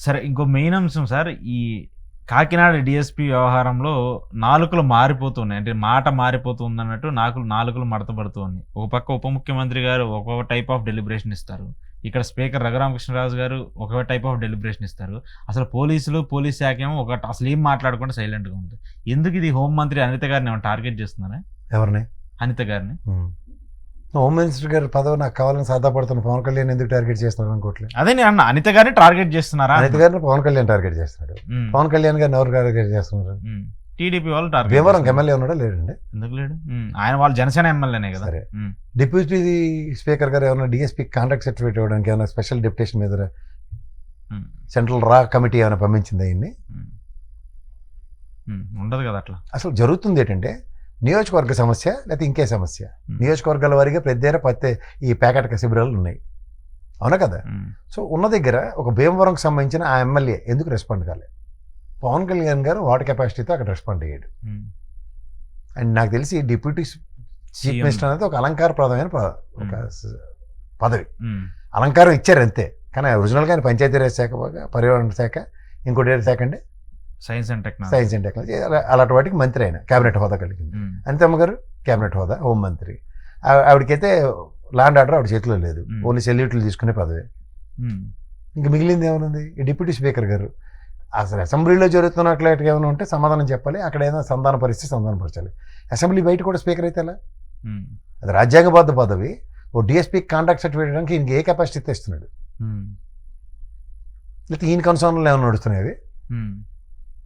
సరే ఇంకో మెయిన్ అంశం సార్, ఈ కాకినాడ డిఎస్పీ వ్యవహారంలో నాలుకలు మారిపోతున్నాయి. అంటే మాట మారిపోతుంది అన్నట్టు నాలుకలు మడతపడుతూ ఉన్నాయి. ఒక పక్క ఉప ముఖ్యమంత్రి గారు ఒక్కొక్క టైప్ ఆఫ్ డెలిబరేషన్ ఇస్తారు, ఇక్కడ స్పీకర్ రఘురామకృష్ణరాజు గారు ఒక టైప్ ఆఫ్ డెలిబరేషన్ ఇస్తారు. అసలు పోలీస్ శాఖ ఏమో అసలు ఏం మాట్లాడకుండా సైలెంట్గా ఉంది. ఎందుకు ఇది హోంమంత్రి అనిత గారిని ఏమైనా టార్గెట్ చేస్తున్నారా? ఎవరిని? అనిత గారిని. హోమ్ మినిస్టర్ గారి పదవి నాకు కావాలని సాధాపడుతున్న పవన్ కళ్యాణ్ ఎందుకు టార్గెట్ చేస్తున్నారు అనుకోవట్లేదు. అదే నేను అన్న, అనిత గారిని టార్గెట్ చేస్తున్నారా? అనిత గారిని పవన్ కళ్యాణ్ టార్గెట్ చేస్తున్నాడు. పవన్ కళ్యాణ్ గారిని ఎవరు టార్గెట్ చేస్తున్నారు? టీడీపీ వాళ్ళు టార్గెట్. భీమవరం ఎమ్మెల్యే ఉన్నాడా? లేడండి. ఎందుకు లేడు? ఆయన వాళ్ళు జనసేన ఎమ్మెల్యేనే కదా. సరే, డిప్యూటీ స్పీకర్ గారు ఏమైనా డిఎస్పీ కాంట్రాక్ట్ సర్టిఫికేట్ ఇవ్వడానికి ఏమైనా స్పెషల్ డిప్యుటేషన్ మీద సెంట్రల్ రా కమిటీ ఏమైనా పంపించింది అయ్యింది? ఉండదు కదా అట్లా. అసలు జరుగుతుంది ఏంటంటే నియోజకవర్గ సమస్య లేకపోతే ఇంకే సమస్య, నియోజకవర్గాల వారిగా ప్రతి ఈ ప్యాకెట్ శిబిరాలు ఉన్నాయి, అవునా కదా? సో ఉన్న దగ్గర ఒక భీమవరంకి సంబంధించిన ఆ ఎమ్మెల్యే ఎందుకు రెస్పాండ్ కాలేదు? పవన్ కళ్యాణ్ గారు వాటర్ కెపాసిటీతో అక్కడ రెస్పాండ్ అయ్యాడు. అండ్ నాకు తెలిసి డిప్యూటీ చీఫ్ మినిస్టర్ అనేది ఒక అలంకారప్రదమైన ఒక పదవి, అలంకారం ఇచ్చారు అంతే. కానీ ఒరిజినల్గా ఆయన పంచాయతీరాజ్ శాఖ, పర్యావరణ శాఖ, ఇంకోటి శాఖ అండి సైన్స్ అండ్ టెక్నాలజీ, అలాంటి వాటికి మంత్రి అయిన క్యాబినెట్ హోదా కలిగింది. అనితమ్మ గారు క్యాబినెట్ హోదా, హోంమంత్రి. ఆవిడకైతే ల్యాండ్ ఆర్డర్ ఆవిడ చేతిలో లేదు, ఓన్లీ సెల్యూట్లు తీసుకునే పదవి. ఇంకా మిగిలింది ఏమనుంది? ఈ డిప్యూటీ స్పీకర్ గారు అసలు అసెంబ్లీలో జరుగుతున్నట్లయితే ఏమైనా ఉంటే సమాధానం చెప్పాలి, అక్కడ ఏదైనా సంధానపరచాలి. అసెంబ్లీ బయట కూడా స్పీకర్ అయితే ఎలా? అది రాజ్యాంగబద్ధ పదవి. ఓ డిఎస్పీ కాంట్రాక్ట్ సర్టిఫికేట్ ఇవ్వడానికి ఈయనకి ఏ కెపాసిటీ ఇస్తున్నాడు? లేకపోతే ఈయన కన్సర్న్లు ఏమైనా నడుస్తున్నాయి?